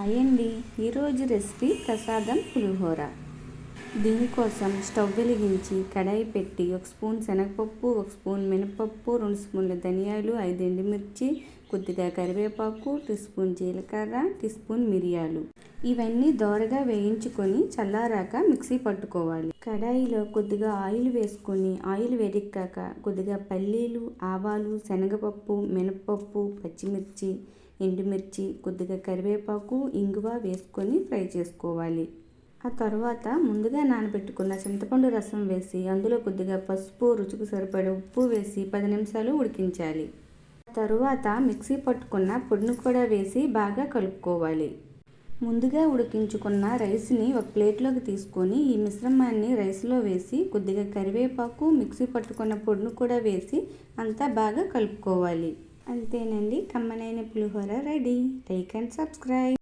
Hi అండి. ఈరోజు recipe ప్రసాదం పులిహోర. దీనికోసం స్టవ్ వెలిగించి కడాయి పెట్టి 1 స్పూన్ శనగపప్పు, 1 స్పూన్ మినపప్పు, 2 స్పూన్ల ధనియాలు, 5 ఎండుమిర్చి, కొద్దిగా కరివేపాకు, టీ స్పూన్ జీలకర్ర, టీ స్పూన్ మిరియాలు ఇవన్నీ దోరగా వేయించుకొని చల్లారాక మిక్సీ పట్టుకోవాలి. కడాయిలో కొద్దిగా ఆయిల్ వేసుకొని ఆయిల్ వేడెక్కాక కొద్దిగా పల్లీలు, ఆవాలు, శనగపప్పు, మినపప్పు, పచ్చిమిర్చి, ఎండుమిర్చి, కొద్దిగా కరివేపాకు, ఇంగువ వేసుకొని ఫ్రై చేసుకోవాలి. ఆ తర్వాత ముందుగా నానబెట్టుకున్న చింతపండు రసం వేసి అందులో కొద్దిగా పసుపు, రుచికి సరిపడే ఉప్పు వేసి 10 నిమిషాలు ఉడికించాలి. తరువాత మిక్సీ పట్టుకున్న పొడిని కూడా వేసి బాగా కలుపుకోవాలి. ముందుగా ఉడికించుకున్న రైస్ని ఒక ప్లేట్లోకి తీసుకొని ఈ మిశ్రమాన్ని రైస్లో వేసి కొద్దిగా కరివేపాకు, మిక్సీ పట్టుకున్న పొడిని కూడా వేసి అంతా బాగా కలుపుకోవాలి. అంతేనండి, కమ్మనైన పులిహోర రెడీ. Like and subscribe.